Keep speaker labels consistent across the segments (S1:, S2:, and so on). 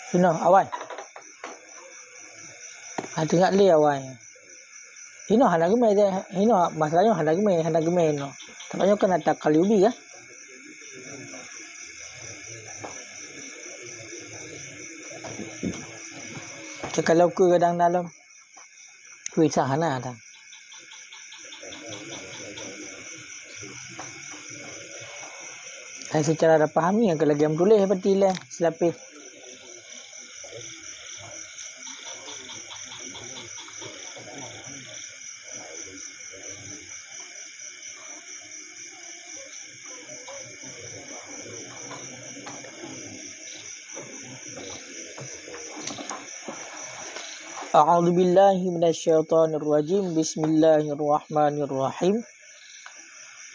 S1: Sino awal. Tengok li awal. Hino hana gemai dia. Hino masalahnya hana gemai no. Taknya kan ada kali ubi ya. Kalau ku kadang dalam kuisa hana ada. Saya secara dah pahami yang kalau game tulis seperti lah selapis. A'udzu billahi minasyaitonir rajim. Bismillahirrahmanirrahim.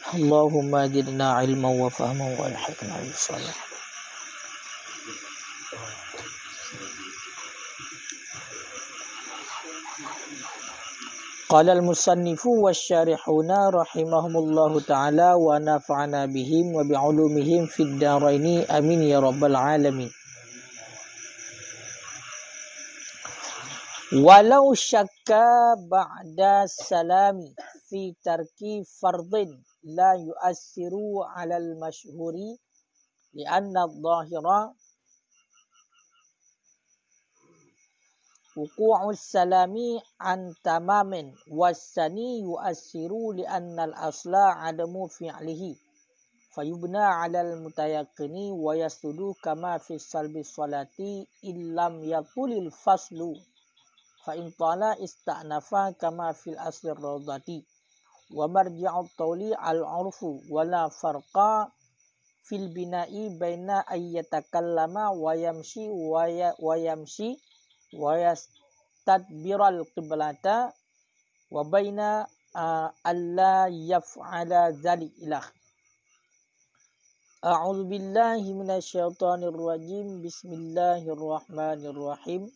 S1: Allahumma zidna ilman wa fahman wa alhiqna bis salihin. Qala al-musannifu wasyarihuna rahimahumullahu ta'ala wa nafa'ana bihim wa bi'ulumihim fid daraini amin ya rabbal alamin. Walau syakka ba'da salami fi tarki fardin la yu'assiru 'alal masyhuri li'anna adh-dhahira wuqu'us salami an tamamin was-sani yu'assiru li'anna al-asla 'adamu fi'lihi fayubna 'alal mutayaqqini wa yasudu kama fi salbi salati illam yaqulil faslu fa in tala ista'nafa kama fil asli rawdati wa marji'ut tawli al-'urfu wala farqa fil bina'i baina ayyatakallama wa yamshi wa yastadbiral qiblata wa baina alla yaf'ala dzalik. A'udzu billahi minasyaitonir rajim. Bismillahirrahmanirrahim.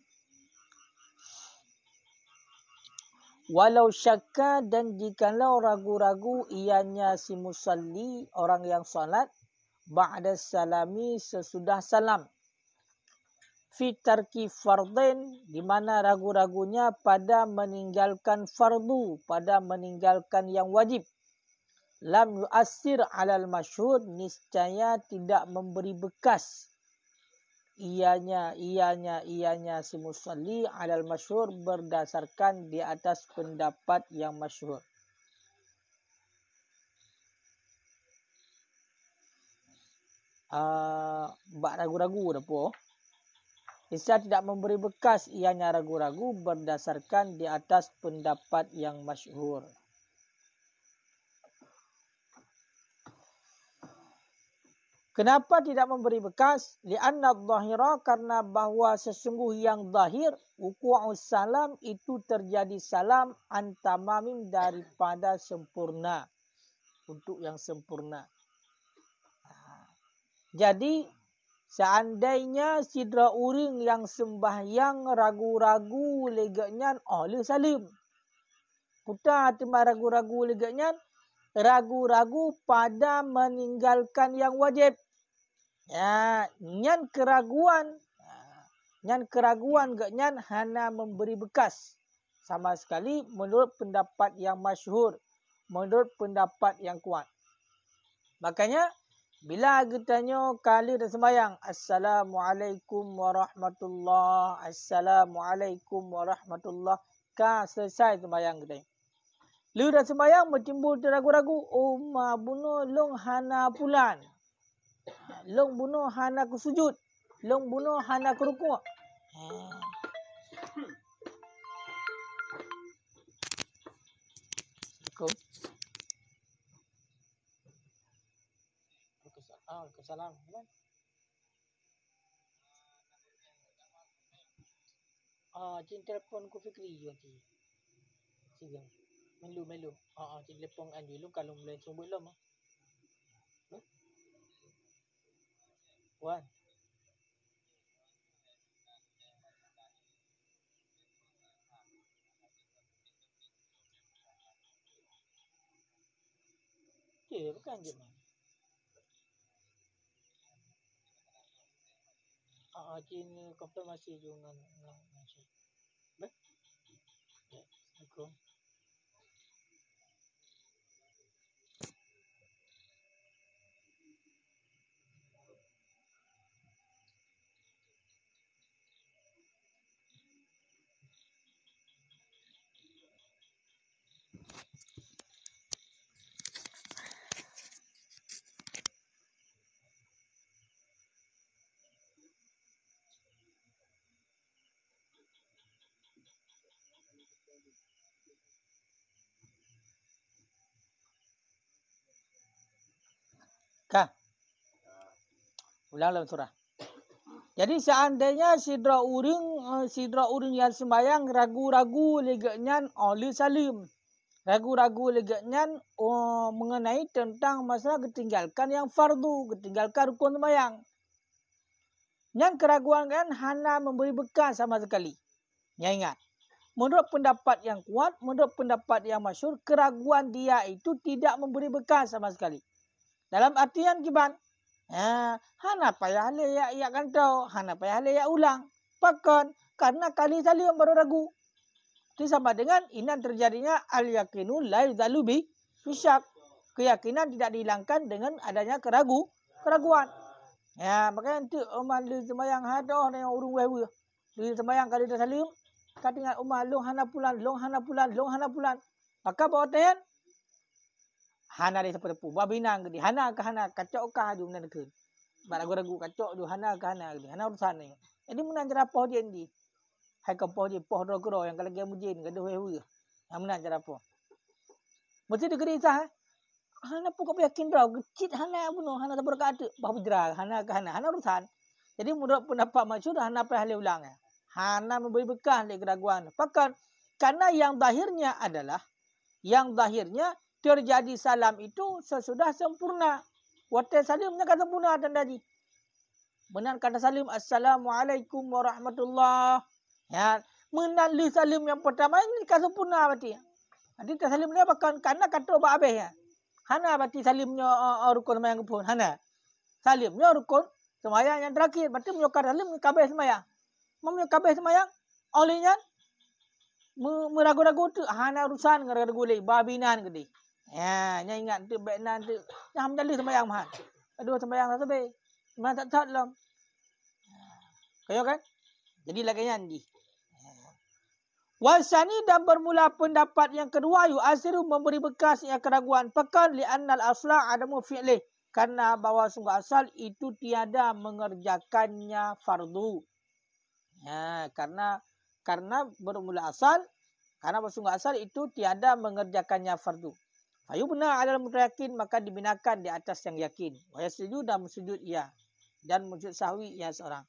S1: Walau syakka, dan jikalau ragu-ragu ianya si musalli, orang yang salat, ba'da salami, sesudah salam, fi tarki fardin, di mana ragu-ragunya pada meninggalkan fardu, pada meninggalkan yang wajib, lam yu'assir 'alal masyhur, niscaya tidak memberi bekas ianya si musalli 'alal masyhur, berdasarkan di atas pendapat yang masyhur. Bak ragu-ragu dah po. Bisa tidak memberi bekas ianya ragu-ragu berdasarkan di atas pendapat yang masyhur. Kenapa tidak memberi bekas? Li'anna adh-dhahira, karena bahwa sesungguh yang zahir, wuqu'us salam, itu terjadi salam antamamim, daripada sempurna, untuk yang sempurna. Jadi seandainya sidra uring yang sembahyang ragu-ragu leganyan oleh salim, putar timah ragu-ragu leganyan, ragu-ragu pada meninggalkan yang wajib. Ya, nyan keraguan gaknyan hana memberi bekas sama sekali menurut pendapat yang masyhur, menurut pendapat yang kuat. Makanya bila kitanya kali dah sembahyang, Assalamualaikum warahmatullahi, Assalamualaikum warahmatullahi, selesai sembahyang kita. Lu dah sembahyang bertimbul ragu-ragu, ma bunuh long hana pulan, long bunuh hana ku sujud, long bunuh hana ku rukuk. Waalaikumsalam. Cik telefon ku Fikri je cik. Sigang. Melu. Cik telefon Anju lu kalau mulai subuh lama. Wan. Cik bukan je. Cina konfirmasi juga dengan baik. Ya, Assalamualaikum. Kah, ulang dalam surah. Jadi seandainya sidra uring yang sembayang ragu-ragu legaknya oleh salim. Ragu-ragu legaknya mengenai tentang masalah ketinggalkan yang fardu, ketinggalkan rukun sembayang. Yang keraguan kan hana memberi bekas sama sekali. Ya ingat. Menurut pendapat yang kuat, menurut pendapat yang masyhur, keraguan dia itu tidak memberi bekas sama sekali. Dalam artian kiban, hana payah le ya kan tahu, hana payah le ya ulang. Pakan karena kali salim baru ragu. Itu sama dengan inan terjadinya al-yakinu la yuzalu bi syak. Keyakinan tidak dihilangkan dengan adanya keraguan. Ya, makanya nanti umat di sembahyang hadah yang urung wewe. Di sembahyang kali dah salim, kata dengan umat long hana pulan. Maka bawa tayan hana dia sepedepu. Babinang gede. Hana ke hana. Kacok kah aju menan ke. Ragu-ragu kacok aju hana ke hana gede. Hana urusan ni. Jadi menan cara poh dia ni. Hai ke poh dia. Poh doro-goro. Yang kalau dia mujin. Gaduh hewe. Yang menan cara poh. Mesti dia gede isah. Hana pun kau yakin rau. Kecil hana bunuh. Hana tak berkata. Bah berjerah. Hana ke hana. Hana urusan. Jadi menurut pendapat masyhur. Hana payah le ulang. Hana memberi bekas le keraguan. Bahkan. Karena yang zahirnya adalah. Yang zahirnya. Terjadi salam itu sesudah sempurna. Waktu salimnya kata sempurna dan tadi. Benar kata salim. Assalamualaikum warahmatullahi. Ya, menali salim yang pertama ini kata sempurna berarti. Nanti salimnya bahkan karena kata obak habis ya. Hana berarti salimnya rukun semayang pun. Hana. Salimnya rukun semayang yang terakhir. Berarti menyokar salim kabeh semayang. Menyokar kabeh semayang. Olehnya meragu-ragu tu. Hana urusan meragu-ragu lagi. Babinan gede. Ya, nya ingat tu baik nanti. Yang menjadi sembahyang mahal. Aduh sembahyang tak sampai. Sembahyang tak sah dalam. Kaya kan? Jadi lagi di. Wasani dan bermula pendapat yang kedua yu'asiru memberi bekas yang keraguan. Pekan li'annal asla adamu fi'lih. Karena bahawa sungguh asal itu tiada mengerjakannya fardu. Ya, karena bermula asal. Karena sungguh asal itu tiada mengerjakannya fardu. Fayu benar adalah mutayakin maka dibinakan di atas yang yakin. Wa yasjudu dan sujud ia dan sujud sahwi ia seorang.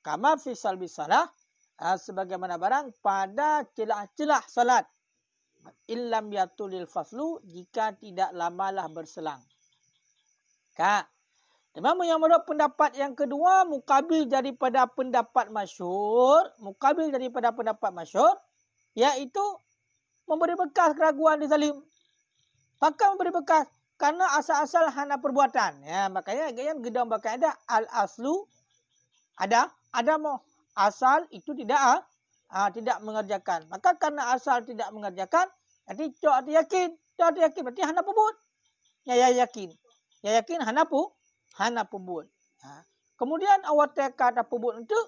S1: Kama fi salbi salah sebagaimana barang pada celah-celah salat. Illam yatulil faslu jika tidak lamalah berselang. Kak. Memang yang menurut pendapat yang kedua mukabil daripada pendapat masyhur, iaitu memberi bekas keraguan di salim. Bahkan memberi bekas. Karena asal-asal hana perbuatan. Ya, makanya yang gedang berkaidah al-aslu ada mau. Asal itu tidak mengerjakan. Maka karena asal tidak mengerjakan, jadi cok ada yakin. Berarti hana pebut. Ya yakin. Ya yakin hana pebut. Kemudian awak teka ada pebut itu,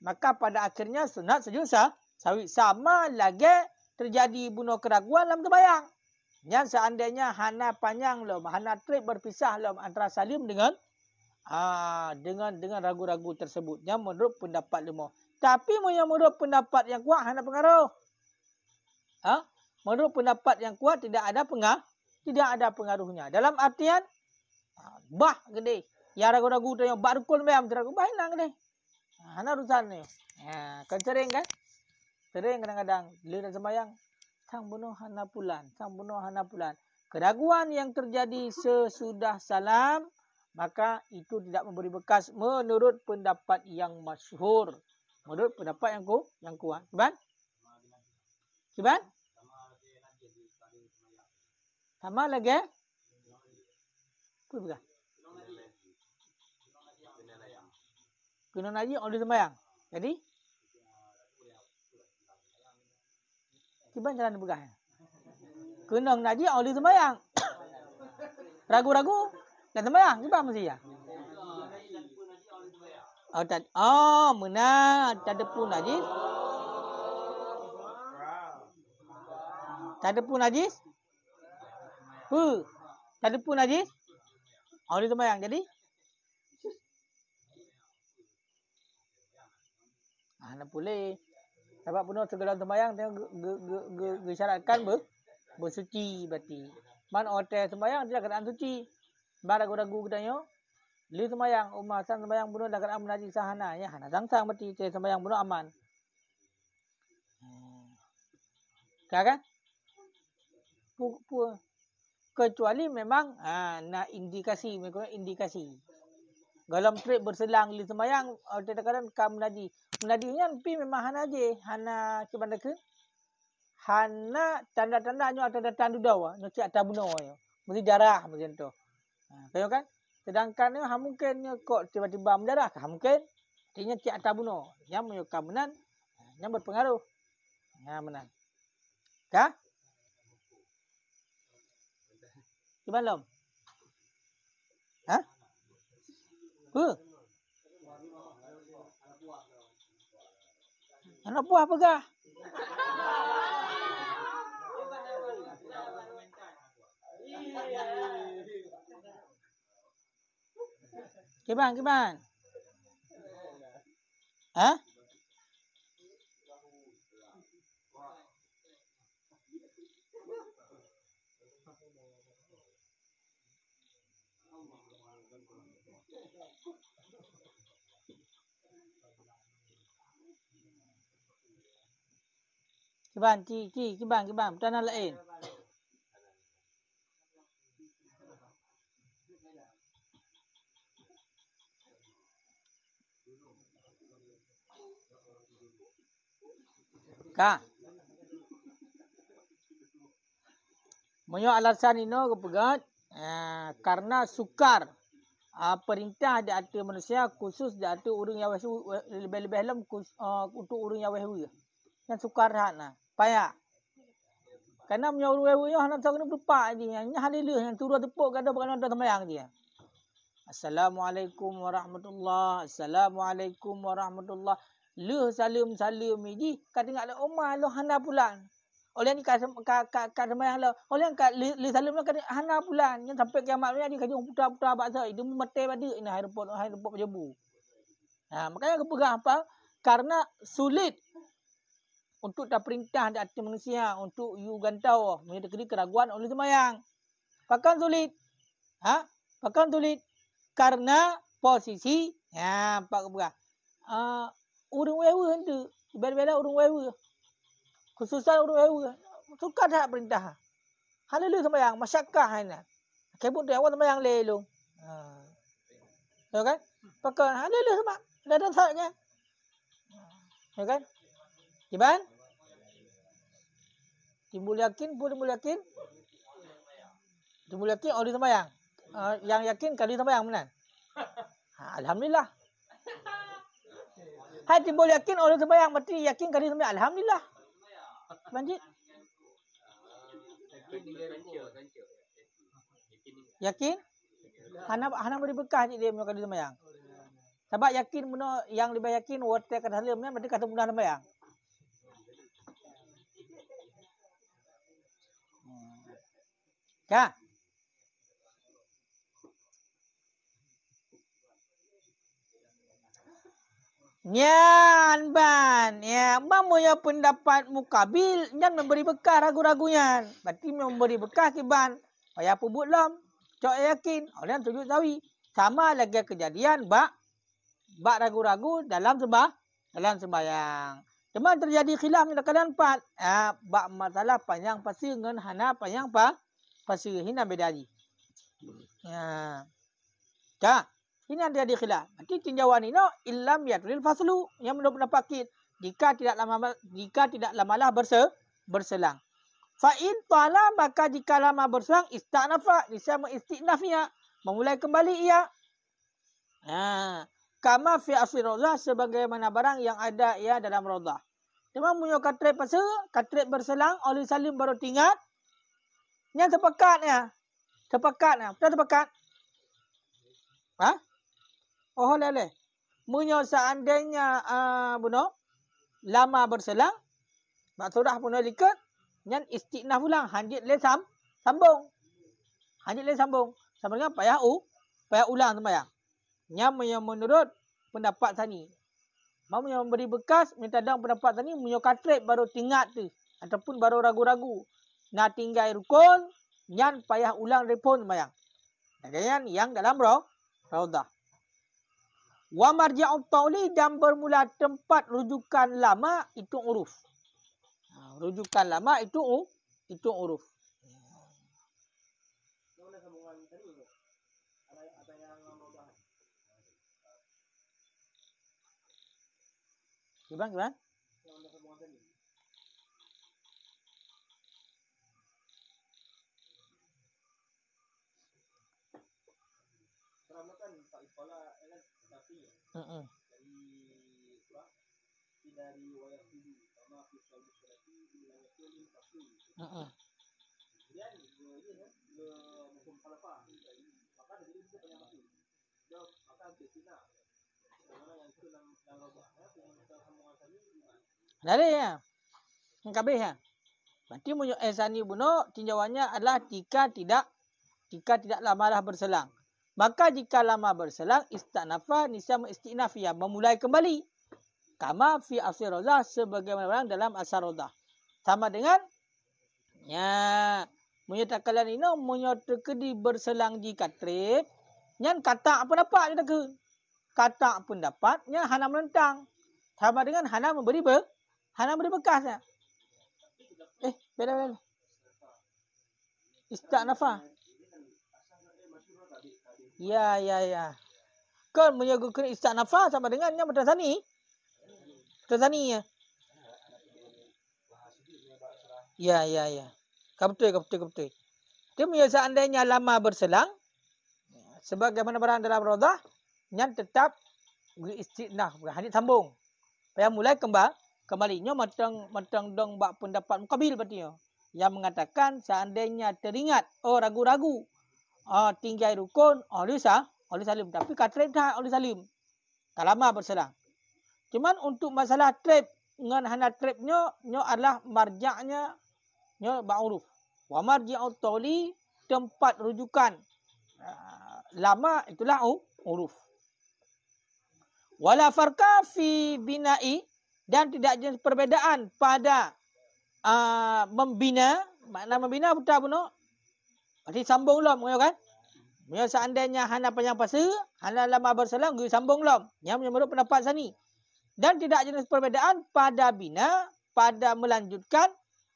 S1: maka pada akhirnya sunat sujud sawi. Sama lagi terjadi bunuh keraguan dalam sembahyang. Yang seandainya hana panjang lom, hana trip berpisah lom antara salim dengan ragu-ragu tersebut. Yang menurut pendapat lima. Tapi yang menurut pendapat yang kuat hana pengaruh. Menurut pendapat yang kuat tidak ada pengaruhnya. Dalam artian bah gede. Ya ragu-ragu tu yang barukun bayam ragu bah nang gede. Hana urusan ni. Kan sering kan? Sering kadang-kadang bila sembahyang sang bunuh hana pulan. Keraguan yang terjadi sesudah salam, maka itu tidak memberi bekas menurut pendapat yang masyhur. Menurut pendapat yang kuat. Kiban? Sama lagi? Apa? Kena najis oleh sembahyang. Jadi Kiban jalan begah. Kena najis oleh sembahyang. Ragu-ragu dan sembahyang Kiban mesti ya. Benar. Tak ada pun najis. Tak ada pun najis. Tak ada pun najis. Oleh sembahyang. Jadi nak boleh. Sebab penuh segala sembahyang tengok gesyaratkan bersuci berarti. Man hotel sembahyang dia keadaan suci. Bar ragu-ragu katanya. Li sembahyang umar sang sembahyang penuh dah keadaan menajis sahana ya. Hana sang berarti sembahyang penuh aman. Kan? Kecuali memang nak indikasi, mereka indikasi. Dalam trip berselang li sembahyang kadang-kadang kam menajis. Menajisnya pi memang hana je, hana kebandakan. Hana tanda-tandanya ada tanda dawa, nak atas bunuh yo. Mesti darah macam tu. Tahu kan? Sedangkan ha mungkin kok tiba-tiba mendarah, ha mungkin artinya cik atas bunuh. Yang menyokam menan, yang berpengaruh. Ya menan. Kah? Gimana lom? Hah? Anak buah pegah. Kiban. Hah? Kiban. Tanah lain. Kah? Menyo alasan ini kepegat karena sukar perintah di atas manusia khusus di atas orang yang lebih-lebih dalam untuk orang yang wehu. Yang sukar hana payah. Karena menyo orang wehu hana tahu kena berpak dia. Yang halilah yang turun tepuk kada bukan ada sembahyang dia. Assalamualaikum warahmatullahi. Assalamualaikum warahmatullahi. Leh salim ini kat tengah Omar lo hana pulang. Oleh ni kat sembahyang lo. Oleh kat leh salim lo kat hana pulang. Yang sampai kiamat ni dia putar-putar baksa. Dia mati pada ini hai repot jebu. Makanya kepegang apa? Karena sulit untuk tak perintah di atas manusia untuk you gantau menyedekati keraguan oleh sembahyang. Bahkan sulit. Bahkan sulit karena posisi pak kepegang. Orang wewe tu bela-bela orang wewe. Khususan orang wewe suka tak perintah. Halalu sembahyang masyakkah hana. Kebut dia awak sembahyang lelong. Tahu kan? Pakai halalu sembahyang. Ada saatnya. Ya kan? Kiban? Timbul yakin oleh sembahyang. Yang yakin kali sembahyang benar. Alhamdulillah. Hai timbul yakin oleh sembahyang berarti yakin kali sembahyang. Alhamdulillah. Banjir. Yakin? Hana beri bekah dia punya kali sembahyang. Sebab yakin benda yang lebih yakin waktu kata halimnya berarti kata mudah sembahyang. Kah? Nyan ban. Ya, mamunya pendapat mukabil dan memberi bekah ragu-ragunya. Berarti memberi bekah kiban. Payah pubut lam. Cok yakin. Orang tunjuk tahu. Sama lagi kejadian bak ragu-ragu dalam sembahyang. Cuma terjadi khilaf dalam keadaan empat. Bak masalah panjang pasir dengan hana panjang pasir. Hina beda lagi. Kah? Ini yang terjadi khilaf. Nanti tinjauan ini illam yadril faslu yang menurut pendapat jika tidak lamalah berselang. Fa in tala maka jika lama berselang istanafa bisa mengistinafnya memulai kembali ia. kama fi asli rodah sebagaimana barang yang ada ia dalam rodah. Cuma punya katret pasal, katret berselang, oleh salim baru tinggal. Yang terpekatnya. Terpekatnya. Betul terpekat? Ha? Oh, leleh. Punya seandainya bunuh, lama berselang, maksudnya punya likat, yang istiqnah ulang, hanjit le sambung. Hanjit le sambung. Sama dengan payah ulang sembahyang. Yang menurut pendapat sani. Mau yang memberi bekas, minta dang pendapat sani, punya katret baru tingkat tu. Ataupun baru ragu-ragu. Nak tinggal rukun, yang payah ulang repon sembahyang. Dan yang dalam raudah. Wa marja'ut tauli dan bermula tempat rujukan lama itu uruf. Rujukan lama itu uruf. Gimana? Ada ya. Yang kabeh ya. Berarti munyo sani buno tinjauannya adalah jika tidak lamalah berselang. Maka jika lama berselang istanafa nisam istinafiyah memulai kembali. Kama fi asli rodah sebagaimana dalam asar rodah. Sama dengan ya munyo takalan ini munyo terkedi berselang di katrip nyan kata apa dapat dia ke. Kata pendapat nya hana menentang. Sama dengan hana memberi bekasnya. Beda. Istanafa. Ya. Kan menyagukan istanafa sama dengannya bertasani. Bertasani ya. Ya. Betul. Dia punya seandainya lama berselang, sebagaimana barang dalam rodah, yang tetap beristiqnah, hadis sambung. Supaya mulai kembalinya matang dong bak pendapat mukabil berarti ya. Yang mengatakan seandainya teringat, ragu-ragu, tinggal rukun, oleh salim. Tapi katret dah oleh salim. Tak lama berselang. Cuman untuk masalah trap, dengan hana trapnya, nyo adalah marjaknya, nyo ba'uruf. Wa marji'ut tauli, tempat rujukan. Lama itulah uruf. Wala farqa fi bina'i, dan tidak ada perbedaan pada membina. Makna membina betul benar. Berarti sambung lom kan? Bila seandainya hana panjang pasal, hana lama berselang, gue sambung lom. Yang menurut pendapat sani. Dan tidak ada perbedaan pada bina, pada melanjutkan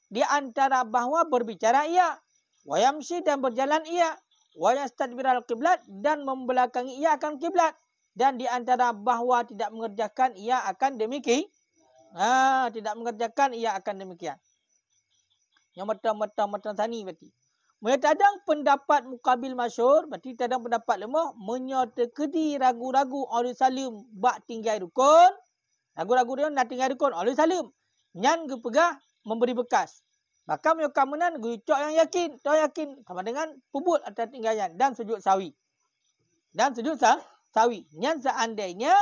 S1: di antara bahawa berbicara ia, wa yamshi dan berjalan ia, wa yastadbiral qiblat dan membelakangi ia akan kiblat, dan di antara bahawa tidak mengerjakan ia akan demikian. Tidak mengerjakan ia akan demikian. Yang matang sani berarti. Mereka tadang pendapat mukabil masyhur, berarti tadang pendapat lemah menyertai ragu-ragu oleh salim bak tinggal rukun. Ragu-ragu dia nak tinggal rukun oleh salim. Nyan gue pegah memberi bekas. Maka menyokamenan gue cok yang yakin, sama dengan pubut atau tinggalnya dan sujud sawi. Nyan seandainya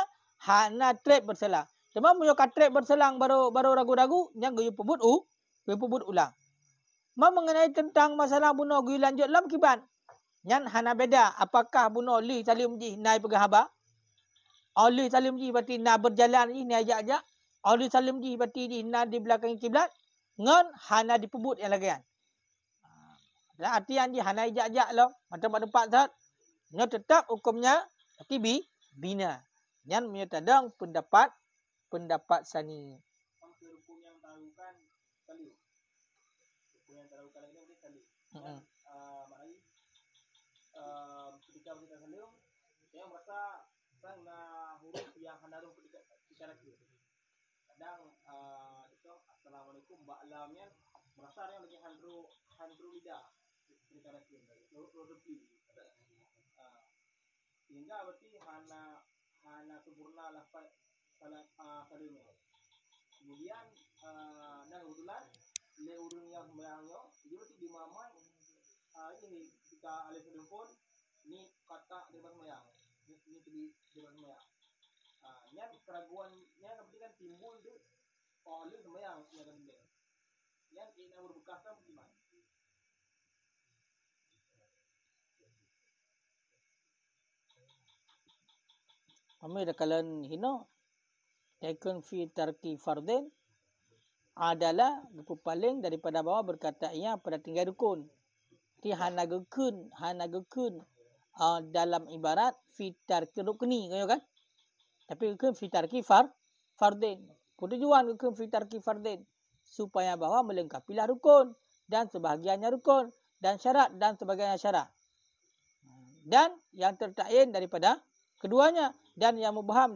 S1: hana trap berselang. Cuma menyokak trap berselang baru ragu-ragu, nyan gue pubut ulang. Mengenai tentang masalah bunuh gue lanjut lam kiban. Nyan hana beda. Apakah bunuh li salim ji naik pegah haba? Li salim ji berarti nak berjalan ji naik ajak. Li salim ji berarti di nak di belakang kiblat. Ngan hana dipebut yang lagian. Artian ji hana ajak lo. Macam tempat zat. Nyan tetap hukumnya berarti bina. Nyan menyetadang pendapat sani. Ketika kita salim, saya merasa sana huruf yang handarum ketika kadang itu assalamualaikum mbak lamnya merasa yang lagi handru lidah ketika huruf sehingga berarti hana
S2: sempurna lafaz salat kalimah. Kemudian dan kebetulan le urang yang sembahyangnya dia di mamai ini kita alih pun ni kata di sembahyang. Ini di sembahyang. Yang keraguannya kemudian timbul di oleh sembahyang yang kedua. Yang ini berbekas bagaimana?
S1: Kami dakalan hino yakun fi tarki fardin adalah paling daripada bawah berkata ia pada tinggal rukun. Ti hanagukun dalam ibarat fi tarki rukni kan? Tapi rukun fi tarki fardin. Tujuan rukun fi tarki fardin supaya bawah melengkapilah rukun dan sebahagiannya rukun dan syarat dan sebagainya syarat. Dan yang tertayin daripada keduanya dan yang mubham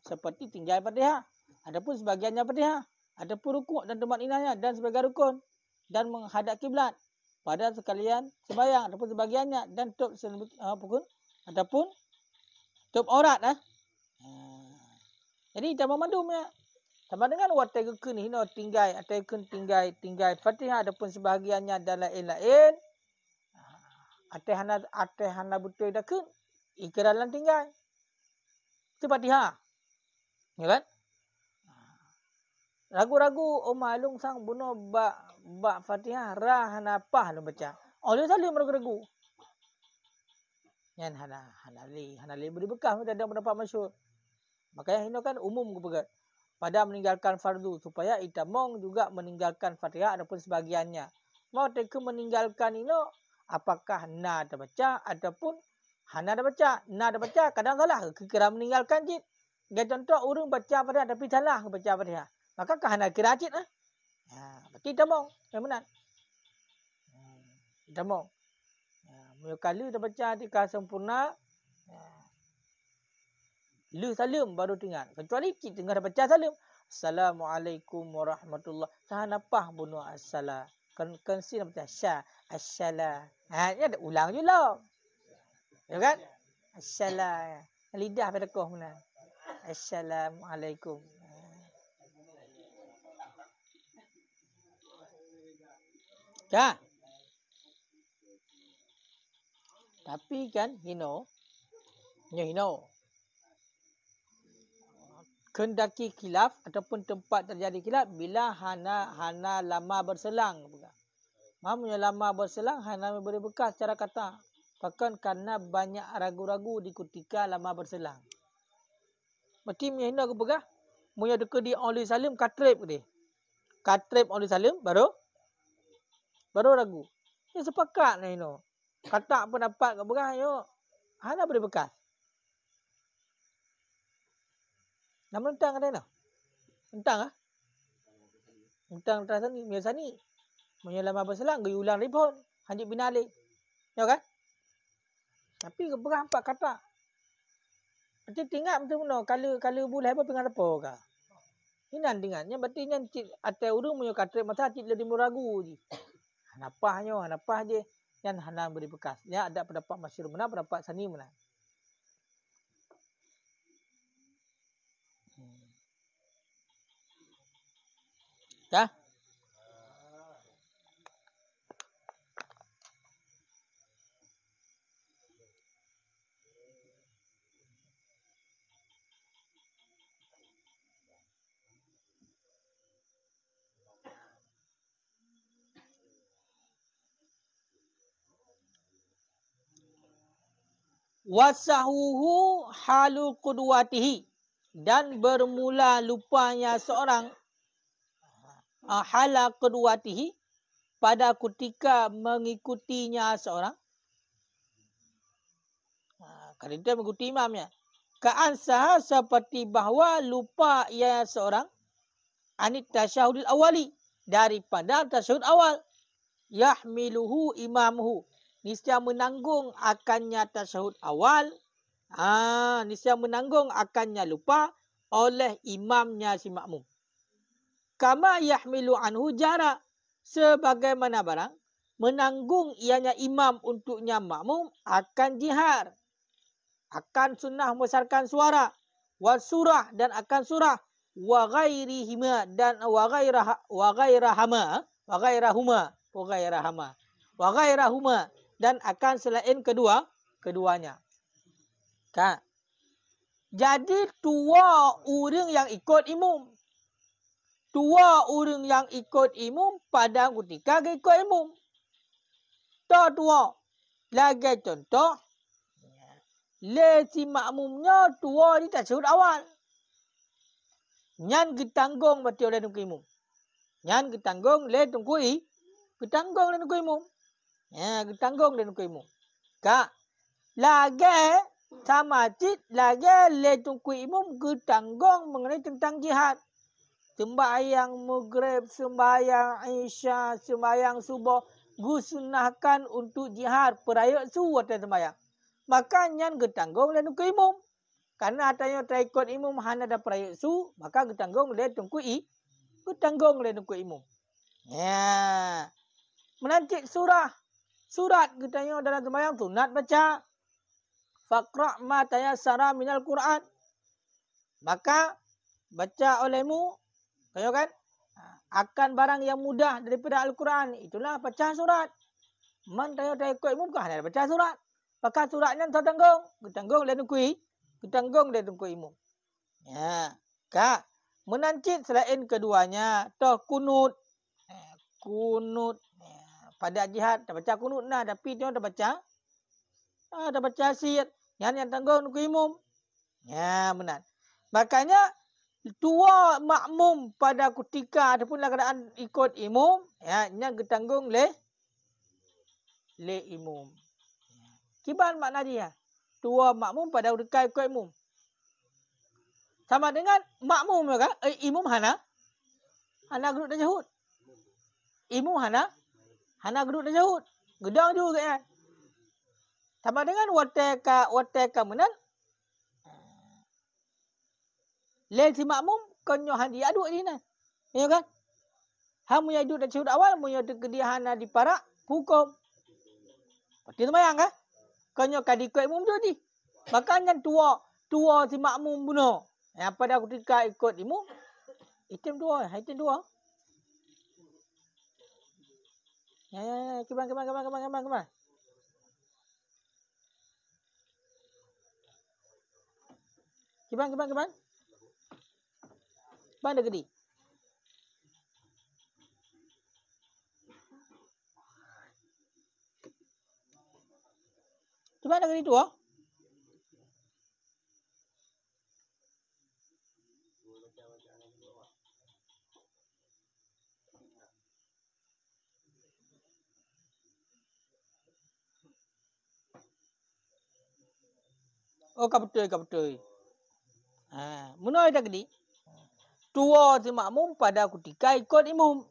S1: seperti tinggal Fatihah, adapun sebagiannya Fatihah, adapun rukuk dan tumaninahnya dan sebagai rukun dan menghadap kiblat pada sekalian sembahyang adapun sebagiannya dan adapun tutup aurat Jadi tambah madumnya. Sama dengan watai gekun hino tinggal tinggal Fatihah adapun sebahagiannya dan lain-lain. Ate hana betul dah kun ikraran tinggal. Itu Fatihah. Ya kan? Ragu-ragu malung sang bunuh bak Fatihah ra hana apa lu baca. Oleh salim ragu-ragu. Yan hana li beri bekah ada pendapat masyhur. Makanya hino kan umum kepegat. Pada meninggalkan fardu supaya itamong juga meninggalkan Fatihah adapun sebagiannya. Mau teka meninggalkan hino apakah na ada baca ataupun hana ada baca. Na ada baca kadang salah kira meninggalkan jid. Dia contoh orang baca Fatihah tapi salah baca Fatihah. Maka hana kira jid berarti tamong yang benar. Tamong. Kali dah baca tika sempurna lu salim baru tinggal. Kecuali cik tengah dah baca salim. Assalamualaikum warahmatullahi. Tahan apa bunuh assalam. Kan sin baca sya assalam. Ni ada ulang je lah. Ya kan? Assalam. Lidah pada koh mana. Assalamualaikum. Ya. Tapi kan hino kendaki khilaf ataupun tempat terjadi khilaf bila hana lama berselang. Maksudnya lama berselang hana memberi bekas secara kata. Bahkan karena banyak ragu-ragu di ketika lama berselang. Berarti punya hina aku pegah. Punya deka di oleh salim katrip dia. Katrip oleh salim baru ragu. Ini sepakat lah hina. Kata pendapat kat pegah yo hana beri bekas. Nama entang ada nak? Entang ah? Entang terasa ni biasa ni. Menyelama berselang gaya ulang ribon. Hanjit binalik. Ya kan? Tapi berapa kata? Macam tinggal macam mana? Kalau boleh apa pengen apa kah? Hinan dengannya berarti yang atas urung punya kata masa cik lebih meragu je. Hanapah je. Yang hana beri bekas. Ya ada pendapat masyhur mana, pendapat sani mana. Dah? Wasahuhu halu qudwatihi. Dan bermula lupanya seorang hala qudwatihi pada ketika mengikutinya seorang. Kalau dia mengikuti imamnya. Ka'ansaha seperti bahawa lupa ia seorang. Anit tasyahudil awali. Daripada tasyahud awal. Yahmiluhu imamuhu. Niscaya menanggung akannya tasyahud awal. Niscaya menanggung akannya lupa oleh imamnya si makmum. Kama yahmilu anhu jara. Sebagaimana barang menanggung ianya imam untuknya makmum akan jihar. akan sunnah membesarkan suara, wal surah dan akan surah, wa ghairihima dan wa ghairahuma dan akan selain keduanya. Kan? Jadi dua orang yang ikut imam. Dua orang yang ikut imam pada ketika ikut imam. Dua. Lagi contoh. Le si makmumnya dua di tasyahud awal. Nyan ketanggung berarti oleh tunggu imam. Nyan ketanggung le tunggu ketanggung le tunggu imam. Ya, ketanggung le tunggu imam. Kak. Lagi sama cik lagi le tunggu imam ketanggung mengenai tentang jihad. Sembahyang maghrib, sembahyang isya, sembahyang subuh gusunahkan untuk jihad perayaan subuh dan sembahyang. Maka nyan ketanggung le tunggu imam. Karena atanya ikut imam hana ada perayaan su, maka ketanggung le tunggu ketanggung le tunggu imam. Ya. Menancik surah. Surat katanya dalam sembahyang sunat baca. Faqra' ma tayassara minal Quran. Maka baca olehmu, kayo kan? Akan barang yang mudah daripada Al-Quran. Itulah baca surat. Man tayo ikut imam kan ada baca surat. Maka suratnya tertanggung. Ketanggung le tunggu. Ketanggung le tunggu imam. Ya. Kak. Menancit selain keduanya. Toh kunut. Kunut. Pada jihad. Dah baca kunut nah. Tapi dia dah baca. Dah baca asyid. Yang tanggung tunggu imam. Ya benar. Makanya. Dua makmum pada ketika ataupun keadaan ikut imam. Ya. Yang ketanggung le imam. Kiban makna dia. Dua makmum pada ketika ikut imam. Sama dengan makmum kan? Imam hana geduk tasyahud. Imam hana geduk tasyahud. Gedang juga kan. Sama dengan wateka menan. Le si makmum konyo handi aduk di nah. Ya kan? Hamu yang duduk tasyahud awal, mu yang dia hana diparak hukum. Pasti sembahyang kan? Konyo kadi ikut imam tu di. Makanya dua si makmum bunuh. Yang pada ketika ikut imam, item dua. Ya, kemana. Kemana. Mana gedi? Kemana gedi dua? Oh, kabetul. Menurut ada gedi? Dua si makmum pada ketika ikut imam.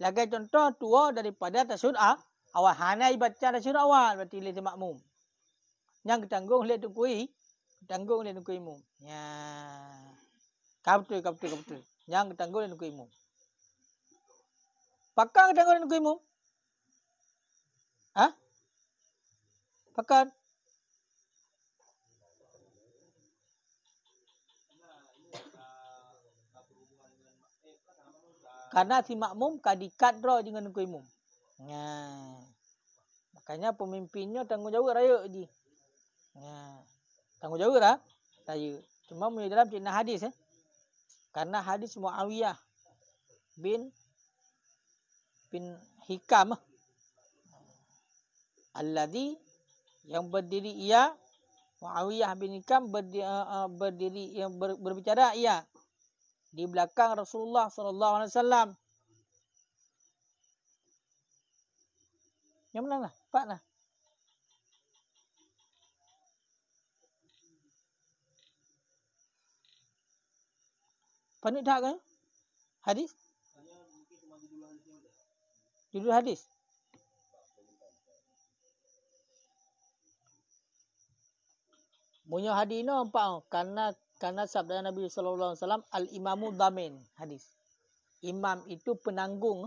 S1: Lagi contoh dua daripada tasyahud awal. Hana baca tasyahud awal berarti le si makmum. Yang ketanggung le tunggu imam. Ya. Kabetul. Yang ketanggung le tunggu imam. Pakar ketanggung le tunggu imam? Pakar. Karena si makmum kadikat draw dengan tunggu imam. Ya. Makanya pemimpinnya tanggungjawab raya je. Ya. Tanggungjawab raya. Cuma dalam cerita hadis Karena hadis Muawiyah bin Hikam alladhi yang berdiri ia Muawiyah bin Hikam berdiri yang berbicara ia di belakang Rasulullah sallallahu alaihi wasallam. Yang mana lah? Pak lah. Panik tak kan? Hadis? Judul hadis. Punya hadis ni nampak karena sabda Nabi sallallahu alaihi wasallam al-imamu dhamin hadis. Imam itu penanggung.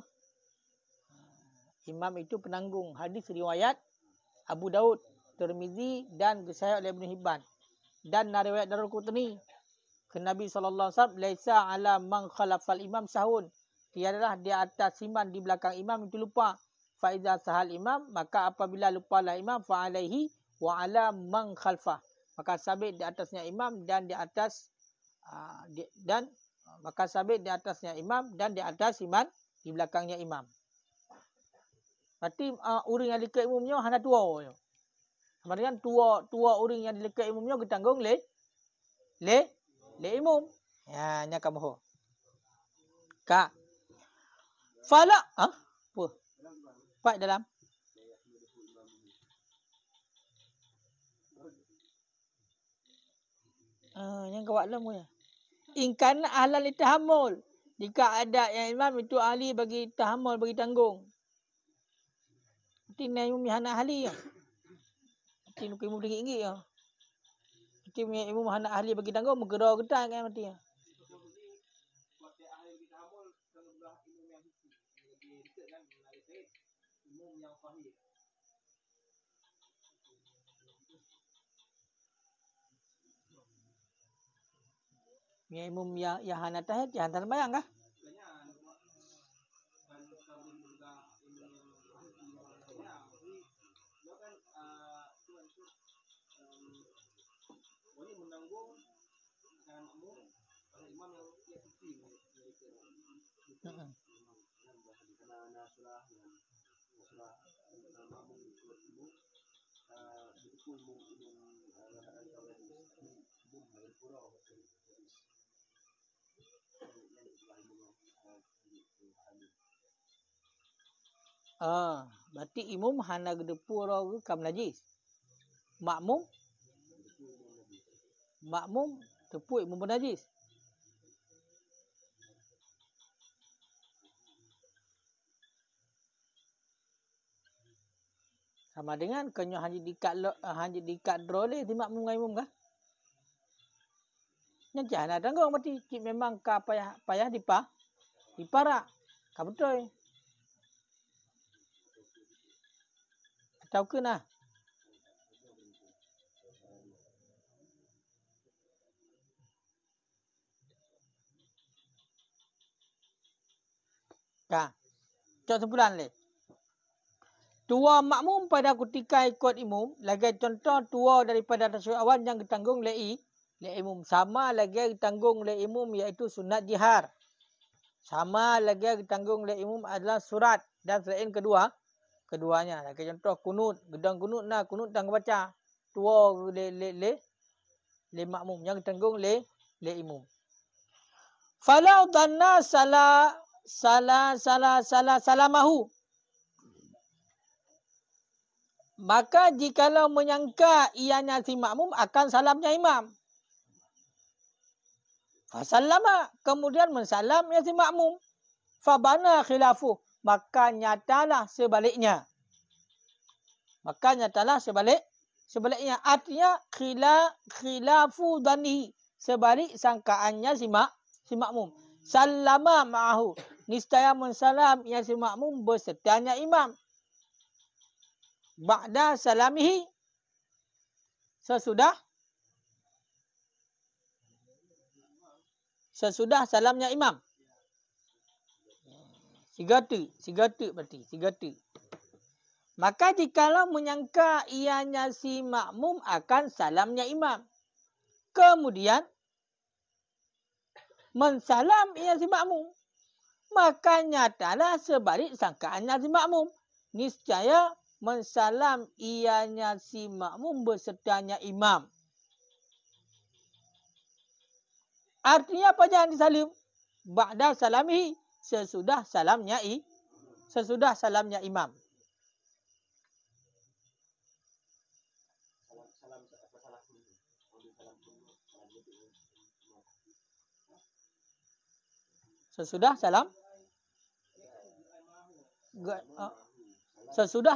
S1: Hadis riwayat Abu Daud Tirmizi dan disahih oleh Ibn Hibban. Dan riwayat Daruqutni ke Nabi SAW, laisa ala man khalafal imam sahun. Tiadalah di atas imam di belakang imam itu lupa. Fa iza sahal imam, maka apabila lupalah imam, fa alaihi wa ala man khalfah. Maka sabit di atasnya imam dan di atas maka sabit di atasnya imam dan di atas imam di belakangnya imam. Berarti orang yang dekat imamnya hanya tua. Sama dengan tua orang yang dekat imamnya ketanggung le imam. Ya, nya kamu. Kak. Fala, apa? Pak dalam. Yang kawat lama ya. Ingkan ahlan tahammul. Jika ada yang imam itu ahli bagi tahammul, bagi tanggung. Nanti imam hana ahli ya. Nanti nuk imam tinggi ya. Nanti imam hana ahli bagi tanggung, menggerau getah kan mati ya. Ya imam ya hana tahiyat ya hantar bayang kah? Berarti imam hana gedepu orang kam najis. Makmum tepu imam najis. Sama dengan kenyo hanya dikat drole di makmum dengan imam kah? Nya jangan ada ngong mati memang ka payah dipara. Ka betul. Atau kena. Ka. Cok sebulan le. Tua makmum pada ketika ikut imam, lagi contoh tua daripada tasyahud awal yang ditanggung le imam. Sama lagi ditanggung le imam iaitu sunat jihar. Sama lagi ditanggung le imam adalah surat dan selain keduanya. Lagi contoh kunut, gedang kunut kunut tang baca. Tua le makmum yang ditanggung le imam. Falau dhanna salamahu. Maka jikalau menyangka ianya si makmum akan salamnya imam. Fasallama, kemudian mensalam ya si makmum. Fabana khilafu, maka nyatalah sebaliknya. Sebaliknya artinya khilafu dhanihi, sebalik sangkaannya si makmum. Sallama ma'ahu, niscaya mensalam ya si makmum bersertanya imam. Ba'da salamihi, sesudah salamnya imam. Sigatu berarti. Maka jikalau menyangka ianya si makmum akan salamnya imam, kemudian mensalam ia si makmum, maka nyatalah sebalik sangkaannya si makmum. Niscaya mensalam ianya si makmum bersertanya imam. Artinya apa yang disalim? Ba'da salamihi, sesudah salamnya imam. Sesudah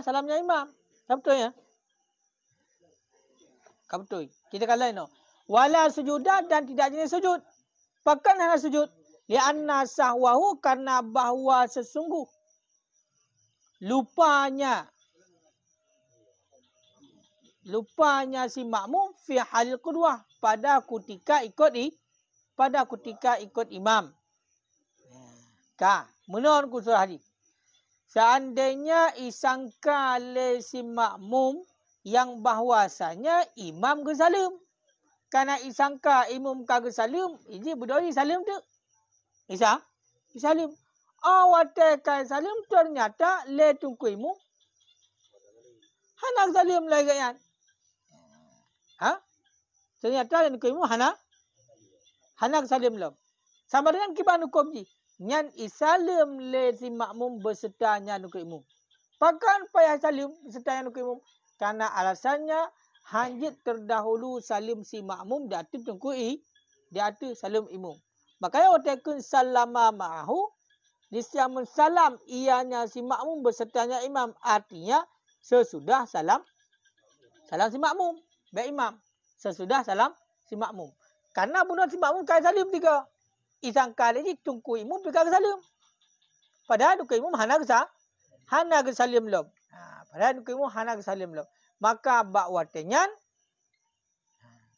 S1: salamnya imam. Betul ya? Betul. Kita kata ini. Wala sujudan, dan tidak jenis sujud. Bahkan hanya sujud. Lianna sahwahu, karena bahwa sesungguh lupanya lupanya si makmum fi halil qudwah pada ketika ikut imam. Menurut usul hadis. Seandainya isangka le si makmum yang bahwasanya imam ke salim. Karena isangka imam kagak salim, ini berdoi salim tu. Salim. Awate kai salim ternyata le tungku imam. Hana salim lagi kan. Ternyata le tungku imam hana salim lom. Sama dengan kiban hukum ji. Nyan isalim le si makmum bersertanya nuku imam. Pakan payah salim bersertanya nuku imam. Karena alasannya hanjit terdahulu salim si makmum di atas tungku di atas salim imam. Makanya watakun salama ma'ahu. Nisya mensalam ianya si makmum bersertanya imam. Artinya sesudah salam si makmum. Baik imam. Sesudah salam si makmum. Karena bunuh si makmum kaya salim tiga. Isang kali ni tungku imam pergi ke salim. Padahal tungku imam hana ke salim lom. Padahal tungku imam hana ke salim lom. Maka bak watenyan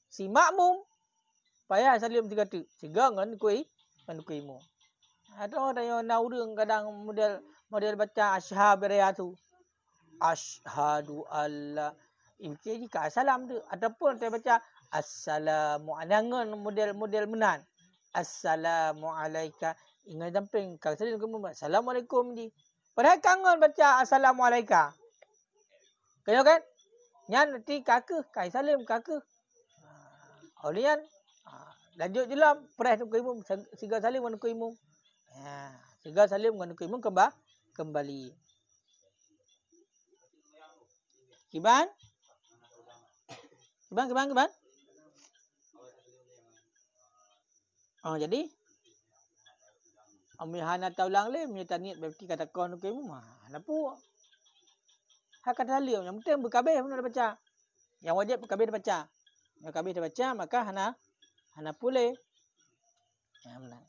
S1: si makmum payah salim tiga tu. Tiga ngan tungku imam. Ada orang yang nak urang kadang model baca asyhadu beraya tu. Asyhadu alla. Ini jika salam tu ataupun dia baca assalamualaikum model menan. Assalamualaikum. Ingat damping kalau salim ke mulut. Assalamualaikum ni. Padahal kangen baca assalamualaikum. Kaya kan? Nyan nanti kakak kai salim kakak. Olian lanjut jelam perah tu imam siga salim dengan imam. Siga salim dengan imam kembali. Kiban? Jadi hana taulang le menyata niat berarti kata kau nak imam. Napu. Hak kata salim yang penting berkabeh benar baca. Yang wajib berkabeh baca. Yang kabeh baca maka hana pule. Benar.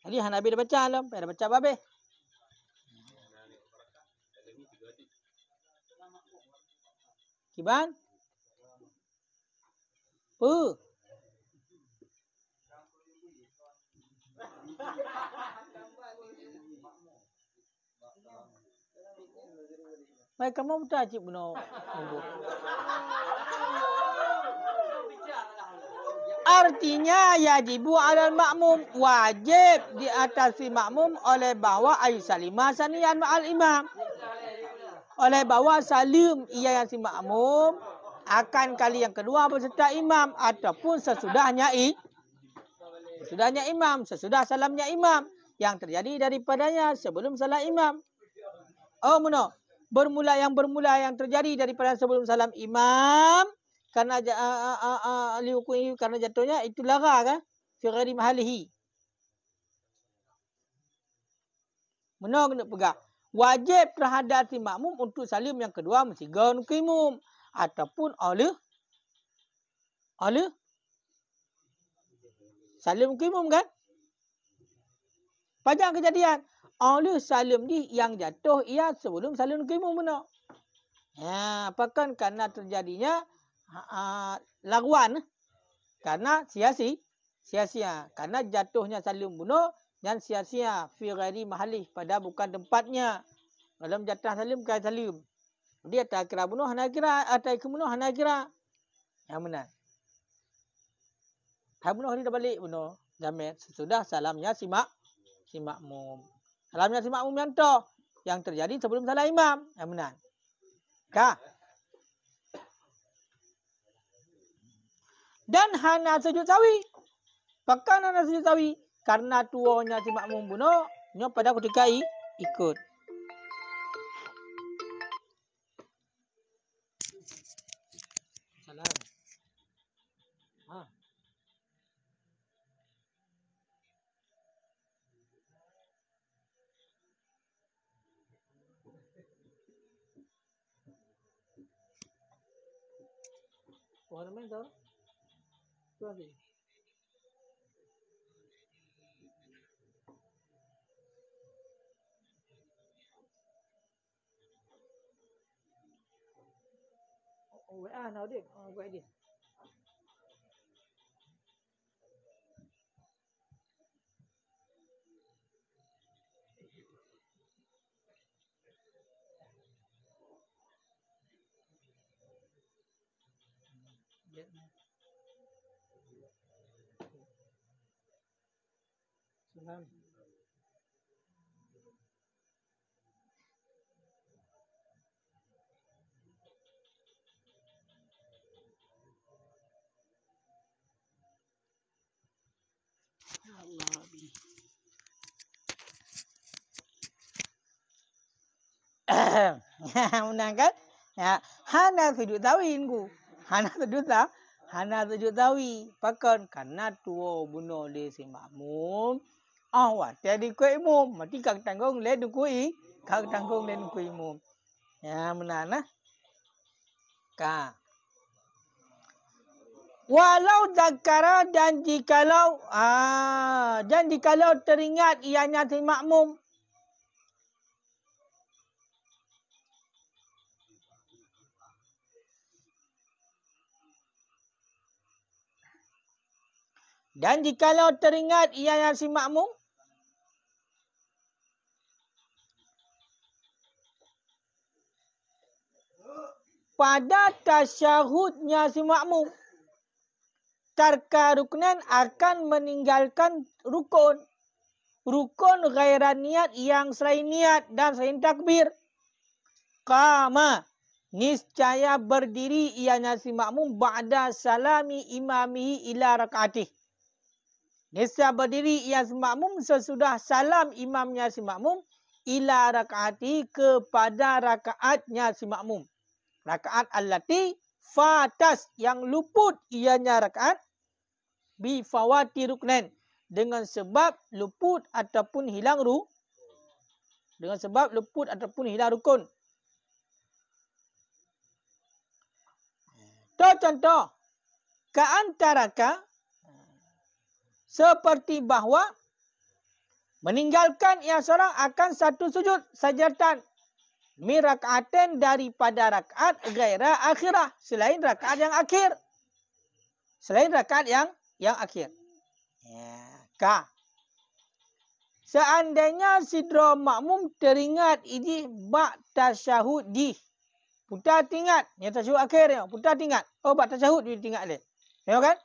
S1: Jadi hana be baca alam, pada baca babeh. Kiban? Baik kamu betul cik benar. Artinya yajibu alal makmum, wajib di atas si makmum oleh bahwa ay salimah sanian ma'al imam. Oleh bahwa salim ia yang si makmum akan kali yang kedua berserta imam ataupun sesudahnya imam, sesudah salamnya imam yang terjadi daripadanya sebelum salam imam. Bermula yang terjadi daripada sebelum salam imam karena karena jatuhnya itu lara kan fi ghairi mahalihi. Kena pegang. Wajib terhadap si makmum untuk salim yang kedua mesti gaun kimum ataupun oleh salim kimum kan? Panjang kejadian. Oleh salim ni yang jatuh ia sebelum salim kimum benar. Apakah karena terjadinya laguan karena sia-sia karena jatuhnya salim bunuh dan sia-sia fi ghairi mahali pada bukan tempatnya. Dalam jatah salim kan salim. Dia tak kira bunuh hana kira atau kebunuh hana kira. Yang benar. Bunuh dia balik bunuh. Jamin sesudah salamnya si makmum. Salamnya si makmum yang terjadi sebelum salam imam. Yang benar. Dan hana sujud sawi. Bahkan hana sujud sawi. Karena tuanya si makmum bunuh. Nya pada ketika ikut. Salam. Orang main tahu? Tu lagi. WA nào đi, quay đi. Salam. Menang kan? Ya, hana sujud tawin ku. Hana sujud tawi. Pakon karena tuo bunuh di si makmum. Awat jadi ku imum. Mati kak tanggung le du kui. Kak tanggung le du kui imum. Ya, menang nah. Ka. Walau zakara dan jikalau teringat ianya si makmum. Dan jikalau teringat ianya si makmum, pada tasyahudnya si makmum, tarka ruknan akan meninggalkan rukun. Rukun ghairan niat yang selain niat dan selain takbir. Qama, niscaya berdiri ianya si makmum ba'da salami imamihi ila rak'atih. Niscaya berdiri ia si makmum sesudah salam imamnya si makmum ila rak'atih kepada rakaatnya si makmum. Rakaat allati fatas yang luput ianya rakaat bi fawati ruknan dengan sebab luput ataupun hilang rukun. Contoh keantaraka seperti bahawa meninggalkan ia seorang akan satu sujud sajatan min rakaatin daripada rakaat ghaira akhirah selain rakaat yang akhir. Selain rakaat yang akhir. Ya, ka. Seandainya sidra makmum teringat ini bak tasyahud di. Putar tingkat. Yang tasyahud akhir ya. Putar tingkat. Oh, bak tasyahud dia tingkat dia. Tengok kan?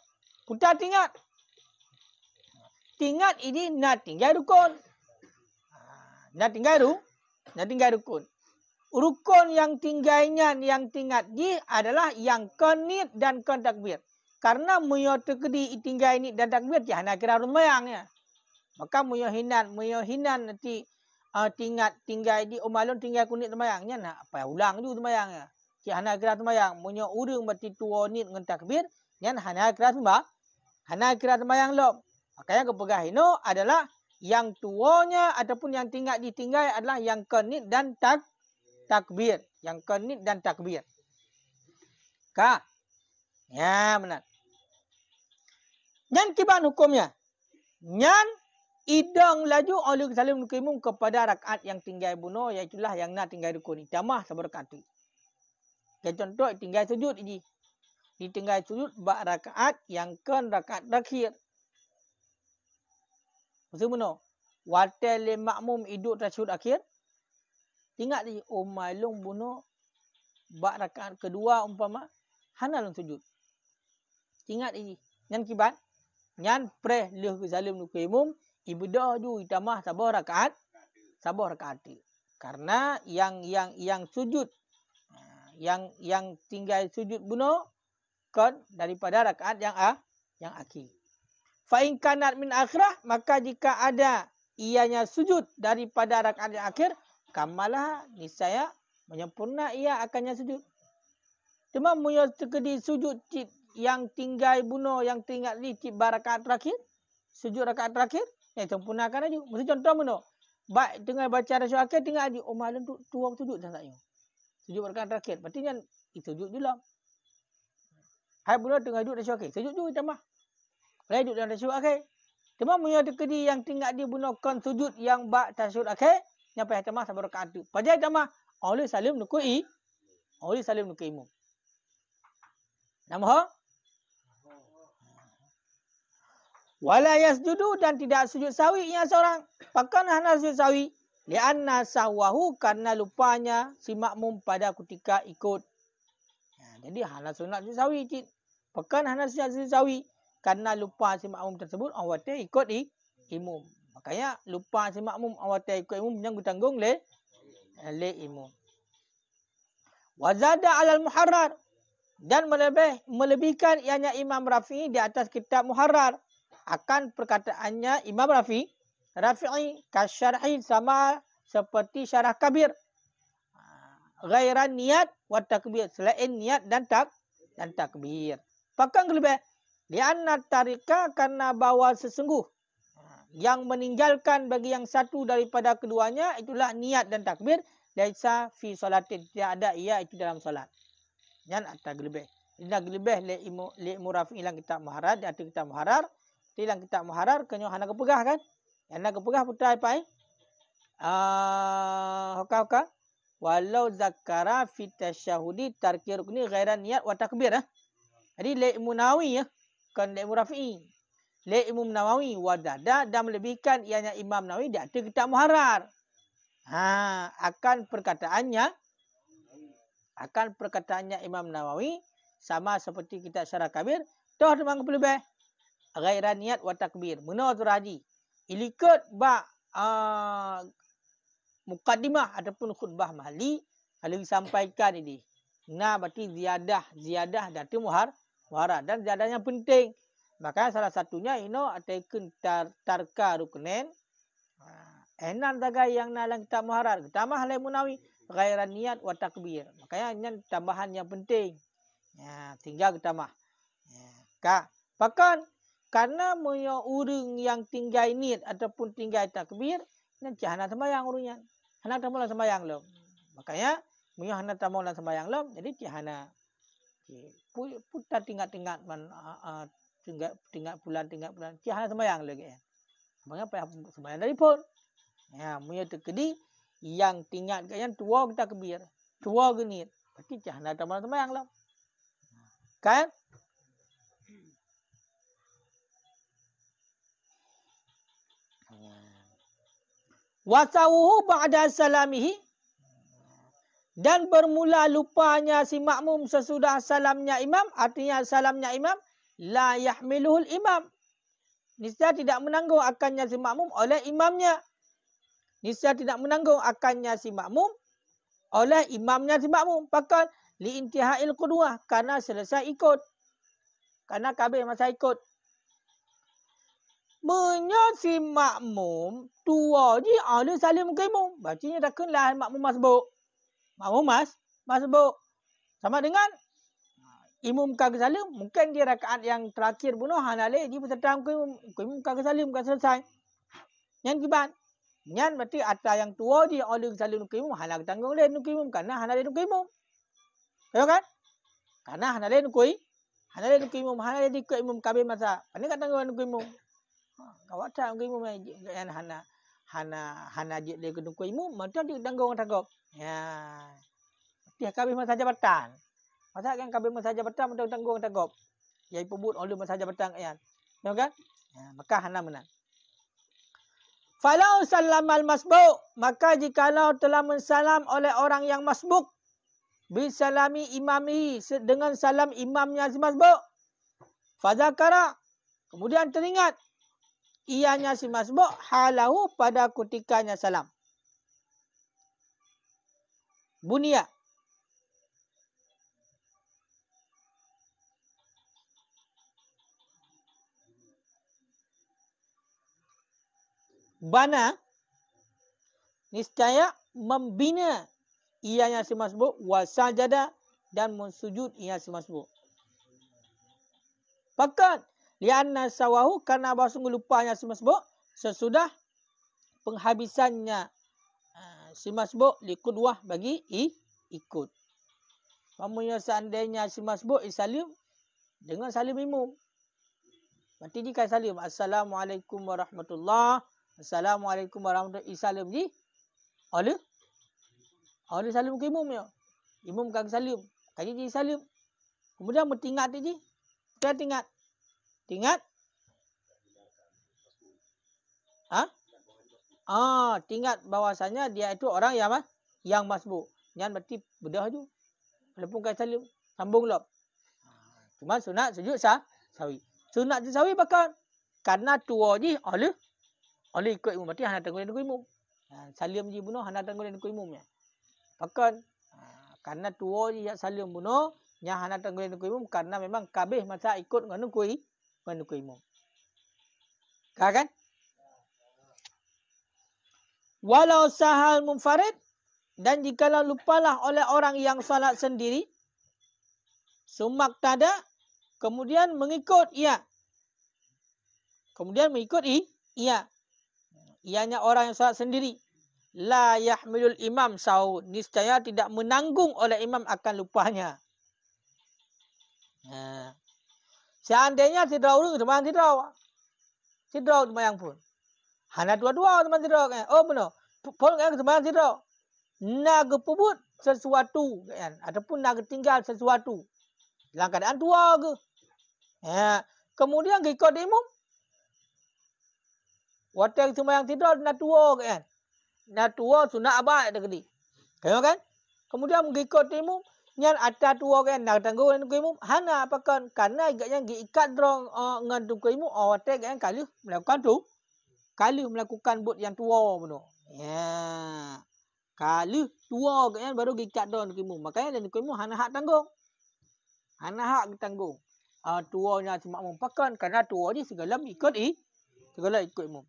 S1: Putar tingkat. Tingkat ini nak tinggal rukun. Nak tinggal rukun. Rukun yang tinggalnya yang tingkat di adalah yang konit dan kon takbir. Karena muyo terkedi tinggal ini dan takbir jangan kira rumayangnya. Maka muyo hinan nanti tinggal di umalun tinggal kunit rumayangnya nak apa ulang juga rumayangnya. Jangan kira rumayang muyo urung berarti tuo nit dengan takbir nyan hana kira rumayang lo. Makanya kepegahino adalah yang tuonya ataupun yang ditinggal adalah yang konit dan takbir. Yang konit dan takbir. Ka. Ya, benar. Nyan kiban hukumnya. Nyan idang laju oleh salim nukimum kepada rakaat yang tinggal bunuh, iaitulah yang nak tinggal rukun. Tamah sabar rakaat. Ya contoh tinggal sujud ini. Ditinggal sujud bak rakaat yang kan rakaat terakhir. Maksud bunuh. Watel makmum iduk tasyahud akhir. Ingat di malung bunuh bak rakaat kedua umpama hanalun sujud. Ingat ini. Nyan kiban. Nyan preh leh ke zalim nukimum ibadah ju itamah sabar rakaat. Karena yang sujud yang tinggal sujud bunuh kan daripada rakaat yang akhir. Fa in kanat min akhirah, maka jika ada ianya sujud daripada rakaat yang akhir, kamalah niscaya menyempurna ia akannya sujud. Cuma muyo terkedi sujud yang tinggal bunuh yang tinggal di rakaat terakhir, sujud rakaat terakhir, sempurnakan aja. Mesti contoh bunuh. Baik tengah baca tasyahud akhir tinggal di malam tuang sujud sangatnya. Sujud rakaat terakhir. Berarti kan sujud juga. Hai bunuh tengah duduk tasyahud akhir, sujud juga tambah. Boleh duduk dalam tasyahud akhir. Cuma muyo terkedi yang tinggal di bunuh kon sujud yang bak tasyahud akhir, nyampai tambah sabar rakaat tu. Pada tambah oleh salim nukui imum. Nama wala yasjudu dan tidak sujud sawi ia seorang. Pakan hana sujud sawi. Lianna sahwahu karena lupanya si makmum pada ketika ikut. Jadi hana sunat sujud sawi. Pakan hana sujud sawi. Karena lupa si makmum tersebut awatnya ikut imum. Makanya lupa si makmum awatnya ikut imum yang bertanggung le imum. Wazada alal muharrar. Dan melebihkan ianya Imam Rafi'i di atas kitab muharrar. Akan perkataannya Imam Rafi'i kasyarhi sama seperti syarah kabir. Ghairan niat wa takbir. Selain niat dan takbir. Pakan lebih. Lianna tarika karena bahawa sesungguh. Yang meninggalkan bagi yang satu daripada keduanya itulah niat dan takbir. Laisa fi salatin. Tidak ada ia itu dalam salat. Yang atas lebih. Ini lebih li Rafi'i ilang kitab muharrar. Di atas kitab muharrar. Tilang kitab muharrar kenyo hana kepegah kan? Hana kepegah putai pai. Hoka. Walau zakara fi tasyahudi tarki rukni ghairan niat wa takbir. Jadi li Nawawi ya, kan li Rafi'i. Li Imam Nawawi wadada dan melebihkan ianya Imam Nawawi di atas kitab muharrar. Akan perkataannya Imam Nawawi sama seperti kitab syarah kabir. Toh memang lebih. Ghairan niat wa takbir. Menurut Raji. Ilikut mukaddimah ataupun khutbah mahali. Kalau disampaikan ini. Nah berarti ziyadah datu muharrar. Dan ziyadahnya penting. Maka salah satunya ino ataikun tarka ruknen. Enan taga yang nalang kitab muharrar. Tambah oleh Munawi. Ghairan niat wa takbir. Makanya ini tambahan yang penting. Tinggal tambah. Pakan. Karena punya orang yang tinggal niat ataupun tinggal takbir, nanti hana sembahyang orangnya. Hana tamulan sembahyang lom. Makanya, punya hana tamulan sembahyang lom, jadi hana putar tinggal bulan, hana sembahyang lagi. Makanya payah sembahyang dari pun. Punya terkedi yang tinggal yang tua kita takbir, tua genit, berarti hana tamulan sembahyang lom. Kan? Wasawuhu ba'da salamihi. Dan bermula lupanya si makmum sesudah salamnya imam. Artinya salamnya imam. La yahmiluhul imam. Niscaya tidak menanggung akannya si makmum oleh imamnya. Niscaya tidak menanggung akannya si makmum oleh imamnya si makmum. Pakat liintihail qudwah. Karena selesai ikut. Karena kabeh masa ikut. Si makmum tua je ada salim ke imam. Bacanya takkanlah makmum masbuk. Makmum masbuk. Sama dengan imam kagak salim. Mungkin dia rakaat yang terakhir bunuh. Hanale dia berserta ke imam kagak salim. Kagak selesai. Yang kibat. Yang berarti atas yang tua je ada salim ke imam. Hanale tanggung dia ke imam. Karena hanale ke imam. Tahu kan? Karena hanale ke imam. Hanale ke imam kabeh masa. Ini kat tanggung ke imam. Kawat tak imam yang hana je dia kena ku imam macam dia tanggung tagap. Dia kabeh masa jabatan. Masa kan kabeh masa jabatan macam tanggung tagap. Yai pebut oleh masa jabatan kan. Tahu kan? Maka hana menang. Falau sallamal masbuk, maka jikalau telah mensalam oleh orang yang masbuk bisalami imami dengan salam imamnya si masbuk. Fadzakara, kemudian teringat ianya si masbuk halahu pada ketikanya salam. Bunia. Bana niscaya membina ianya si masbuk wasajada dan mensujud ia si masbuk. Pakat lianna sawahu karena bahawa sungguh lupanya si masbuk sesudah penghabisannya si masbuk likudwah bagi ikut. Maksudnya seandainya si masbuk isalim dengan salim imam. Berarti jika salim assalamualaikum warahmatullahi assalamualaikum warahmatullahi isalim ji oleh salim ke imam ya. Imam kagak salim. Kaji ji salim. Kemudian bertingat tadi. Kita tingat. Tingat. Tingat bahwasanya dia itu orang yang masbuk. Yang berarti bedah tu. Walaupun kata salim, sambung lop. Cuma sunat sujud sawi. Sunat sujud sawi bakal karena tua je oleh ikut imam. Berarti hana tanggung imam. Salim je bunuh hana tanggung imamnya. Bakal karena tua je salim bunuh nya hana tanggung imam karena memang kabeh masa ikut nganu imam. Kan? Walau sahal munfarid dan jikalau lupalah oleh orang yang salat sendiri sumak tada kemudian mengikut ia. Kemudian mengikut ia. Ianya orang yang salat sendiri. La yahmilul imam sahu. Niscaya tidak menanggung oleh imam akan lupanya. Seandainya tidak urung teman tidak. Tidak teman pun. Hana dua-dua teman tidak. Oh benar. Pol kan teman tidak. Nak pebut sesuatu kan ataupun nak tinggal sesuatu. Dalam keadaan tua ke. Kemudian ikut imam. Waktu sembahyang tidur nak tua kan. Nak tua sunat abad dah kali. Kan? Kemudian mengikut imam nyan atas tua kan nak tanggung imam hana apakan karena agaknya ikat drong ngan tunggu imam waktu kan kali melakukan tu. Kali melakukan buat yang tua benar. Ya. Kali tua kan baru ikat drong tunggu imam. Makanya dan tunggu imam hana hak tanggung. Hana hak ditanggung. Tuanya si makmum pakan karena tua je segala ikut imam.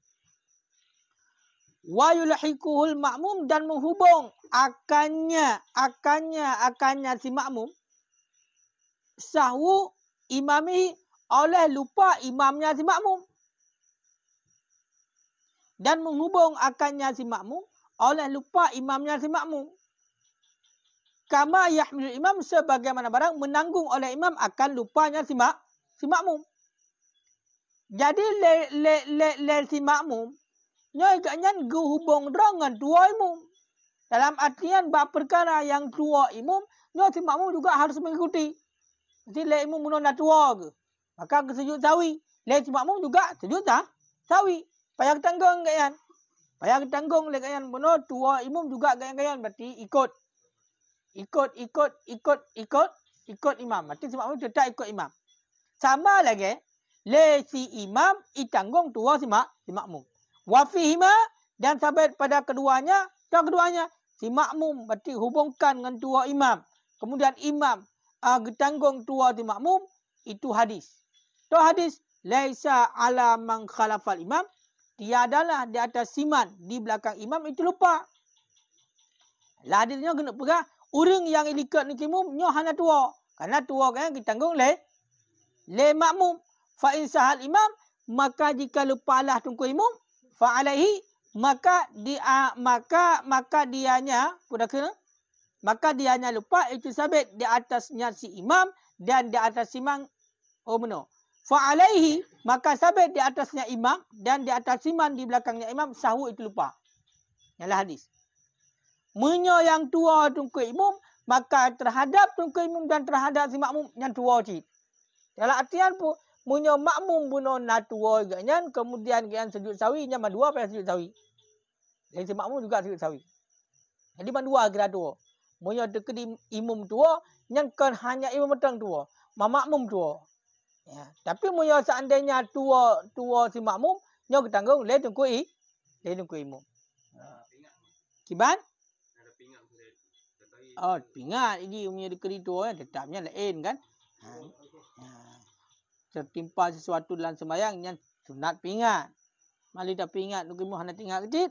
S1: Wa yulhikuhul makmum dan menghubung akannya si makmum sahwu imami oleh lupa imamnya si makmum. Dan menghubung akannya si makmum oleh lupa imamnya si makmum. Kama yahmilul imam sebagaimana barang menanggung oleh imam akan lupanya si makmum. Jadi le si makmum nyo agaknya hubung dengan dua imam. Dalam artian bab perkara yang dua imam, nyo si makmum juga harus mengikuti. Jadi le imam menona dua ke. Maka ke sujud sawi. Le si makmum juga sujud sawi. Payah tanggung gayan. Payah tanggung le gayan benar dua imam juga gayan berarti ikut imam. Berarti si makmum tetap ikut imam. Sama lagi le si imam itanggung dua si makmum. Wa fihima dan sampai pada keduanya si makmum berarti hubungkan dengan dua imam. Kemudian imam ditanggung dua si makmum itu hadis. Itu hadis laisa ala man khalafal imam tiadalah di atas siman di belakang imam itu lupa. Lah hadisnya kena pegah orang yang ikut ni imam nyo hana tua. Karena tua kan ditanggung le makmum. Fa in sahal imam maka jika lupalah tunggu imam fa alaihi maka dianya lupa itu sabit di atasnya si imam dan di atas imam fa alaihi maka sabit di atasnya imam dan di atas imam di belakangnya imam sahwu itu lupa. Ialah hadis. Menyo yang tua tunggu imam maka terhadap tunggu imam dan terhadap si makmum yang tua cik. Dalam artian pun munyo makmum buno na tua gaknya kemudian gian sujud sawi nya dua payah sujud sawi. Dan si makmum juga sujud sawi. Jadi dua kira tua. Munyo dekat imam tua yang kan hanya imam petang tua, makmum tua. Ya, tapi munyo seandainya tua si makmum nyo ketanggung le tunggu imam. Kiban? Oh, pingat ini punya dekat tua tetapnya lain kan. Tertimpa sesuatu dalam sembahyang yang sunat pingat. Mali dah pingat tunggu imam hana tinggal kecil.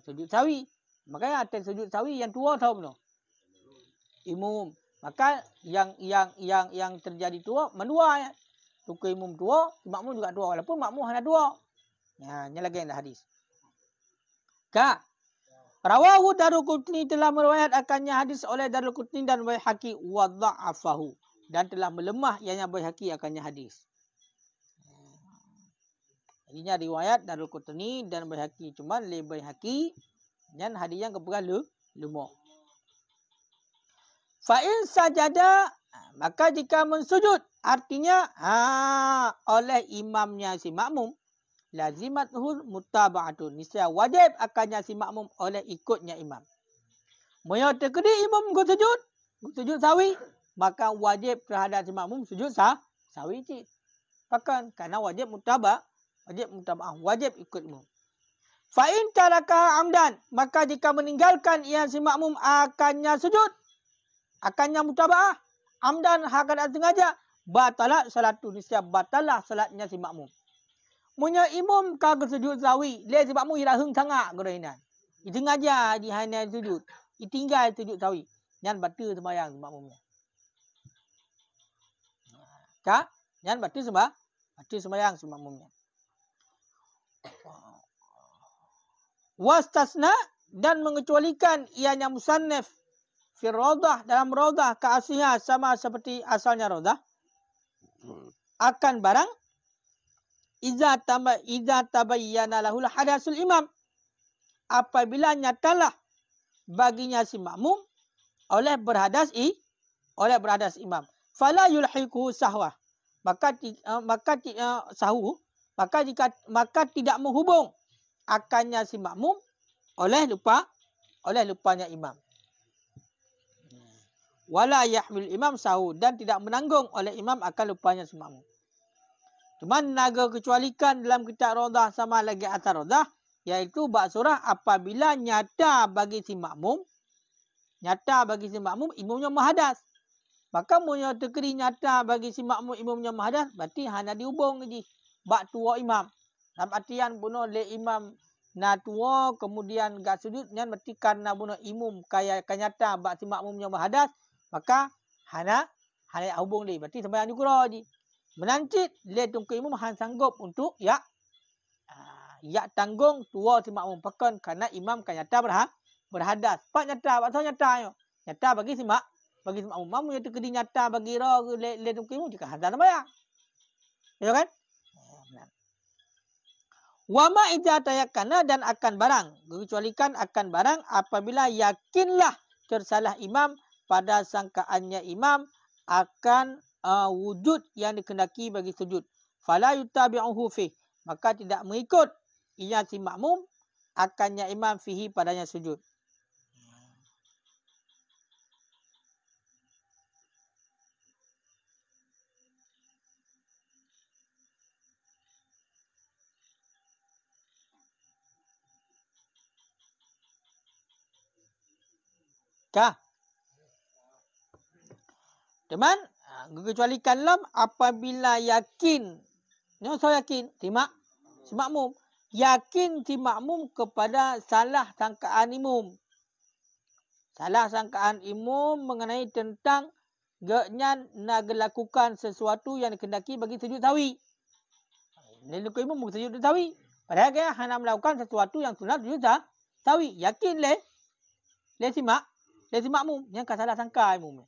S1: Sujud sawi. Makanya atas sujud sawi yang tua tahu belum? Imam. Maka yang terjadi tua mendua ya. Tunggu imam tua, makmum juga tua walaupun makmum hana tua. Ya, ini lagi yang hadis. Ka Rawahu Daruqutni telah meriwayat akannya hadis oleh Daruqutni dan Baihaqi wa dha'afahu dan telah melemah ianya Baihaqi akannya hadis. Jadinya riwayat Daruqutni dan Baihaqi cuma le Baihaqi dan hadis yang kepegang lemah. Fa in sajada Maka jika mensujud, artinya oleh imamnya si makmum, lazimatul mutaba'atun. Niscaya wajib akannya si makmum oleh ikutnya imam. Mereka terkedi imam sujud sawi, maka wajib terhadap si makmum sujud sawi cik. Bahkan kerana wajib mutaba'ah, wajib ikut imam. Fa'in taraka amdan, maka jika meninggalkan ia si makmum akannya sujud, akannya mutaba'ah, amdan hakan sengaja, batalah salatu, niscaya batalah salatnya si makmum. Munya imam kagak sujud sawi, le sebab mu ira hung sangat gerainan. Sengaja di hanya sujud, tinggal sujud sawi. Nyan batal sembahyang makmumnya. Ka? Nyan batal sembahyang makmumnya. Wastasna, dan mengecualikan ianya musannif fi radah, dalam radah ka asliha sama seperti asalnya radah. Akan barang Iza tabayyana lahul hadasul imam, apabila nyatalah baginya si makmum oleh berhadas imam, fala yulhiquhu sahwa, maka tidak menghubung akannya si makmum oleh lupanya imam. Wala yahmil imam sahu, dan tidak menanggung oleh imam akan lupanya si makmum. Cuman naga kecualikan dalam kitab Radah sama lagi atas Radah, iaitu bab surah apabila nyata bagi si makmum imamnya mahadas. Maka punya terkeri nyata bagi si makmum imamnya mahadas, berarti hanya dihubung je bab tua imam. Dalam artian bunuh le imam na tua kemudian gak sujud, nyan berarti karena bunuh imam kaya nyata bab si makmumnya mahadas, maka hanya hubung dia, berarti sembahyang juga je. Menancit le tungku imam han sanggup untuk ya tanggung tua si makmum pekan kerana imam kan nyata berhadas. Pak nyata, apa nyata yo? Nyata bagi si makmum. Makmum yang terkedi nyata bagi le tungku imam jika hadas sembahyang. Ya kan? Wa ma idza tayakkana, dan akan barang, kecualikan akan barang apabila yakinlah tersalah imam pada sangkaannya imam akan wujud yang dikehendaki bagi sujud. Fala yutabi'uhu fi, maka tidak mengikut ia si makmum akannya imam fihi padanya sujud. Kah? Teman, kecualikanlah apabila yakin. Ni saya yakin si makmum. Yakin si makmum kepada salah sangkaan imam. Salah sangkaan imam mengenai tentang genyan nak lakukan sesuatu yang dikehendaki bagi sujud sawi. Lalu imam sujud sawi. Padahal dia hanya melakukan sesuatu yang sunat sujud sawi. Yakin si makmum yang salah sangka imam.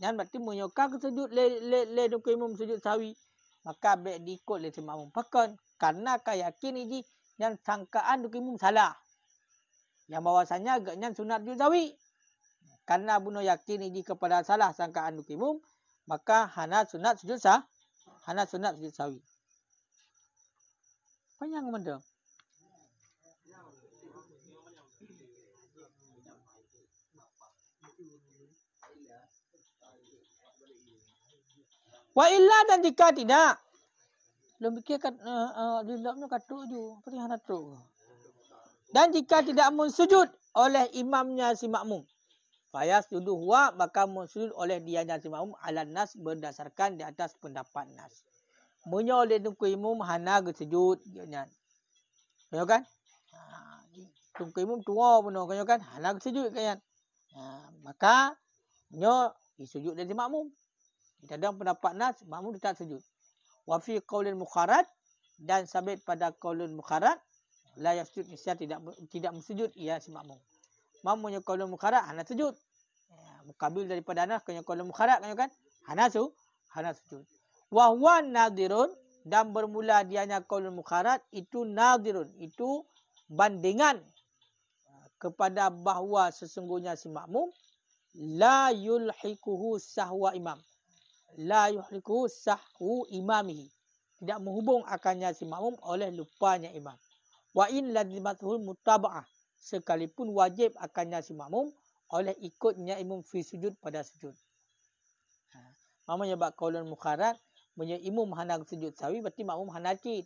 S1: Yang berarti menyokong sujud le dukung imam sujud sawi, maka baik diikut le si makmum pekan karena yakin ini yang sangkaan dukung imam salah. Yang bahawasanya agaknya sunat sujud sawi. Karena bunuh yakin ini kepada salah sangkaan dukung imam, maka hana sunat sujud sawi. Panjang mana? Wa illa, dan jika tidak, belum fikirkan di dalamnya katuk je, perihana tu. Dan jika tidak mensujud oleh imamnya si makmum, fayas suduh huwa, maka mensujud oleh dianya si makmum ala nas, berdasarkan di atas pendapat nas. Munyo oleh tungku imam hana gesujud nyan. Kau kan? Tungku imam tua puno kau kan? Hana gesujud kan? Maka nyo disujud dari makmum. Dalam pendapat nas, makmum tak sujud. Wa fi qaulil mukharrad, dan sabit pada qaulul mukharrad, la yasjud, niscaya tidak mensujud ia si makmum. Makmum yang qaulul mukharrad hana sujud. Mukabil daripada nas kau qaulul mukharrad kan? Hana sujud. Wa huwa nadirun, dan bermula dianya qaulul mukharrad itu nadirun, itu bandingan kepada bahawa sesungguhnya si makmum la yulhikuhu sahwa imam. La yuhliku sahwu imamihi. Tidak menghubung akannya si makmum oleh lupanya imam. Wa in lazimatul mutaba'ah. Sekalipun wajib akannya si makmum oleh ikutnya imam fi sujud pada sujud. Makmum yang buat qaulun mukharat, punya imam hendak sujud sawi berarti makmum hendak cid.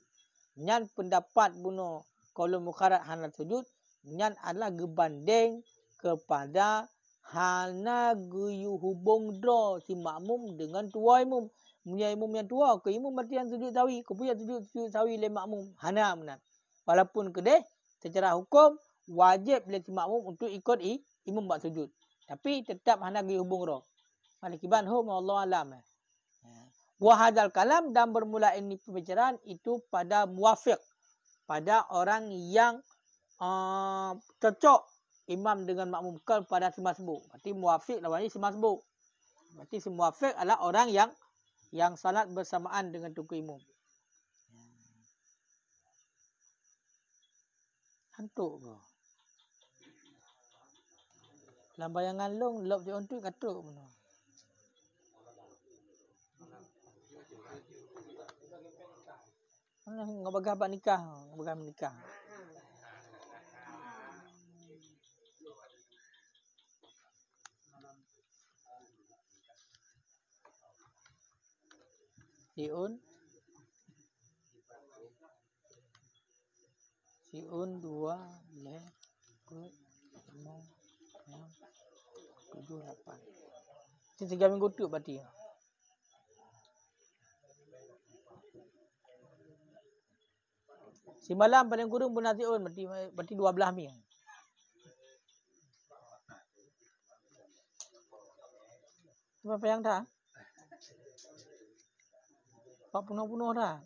S1: Nyan pendapat bunuh qaulun mukharat hendak sujud, nyan adalah gebanding kepada hana guyu hubung dro si makmum dengan tua imam. Punya imam yang tua ke imam berarti yang sujud sawi, ke punya sujud sawi le makmum. Hana menat. Walaupun kedeh secara hukum wajib le si makmum untuk ikut imam buat sujud. Tapi tetap hana guyu hubung dro. Malikiban hum Allah alam. Wa hadzal kalam dan bermula ini pembicaraan itu pada muwafiq, pada orang yang cocok imam dengan makmum pada si masbuk. Berarti muwafiq lawan ini si masbuk. Berarti si muwafiq adalah orang yang salat bersamaan dengan tuku imam. Hantuk ke? Dalam bayangan long, lop je untuk katuk mana? Mana ngabaga bab nikah, ngabaga nikah. Siun 2 le 6 7 8. Ini 3 minggu tu berarti. Si malam paling kurang pun nasiun berarti 12 minggu. Apa yang dah? 40 dah.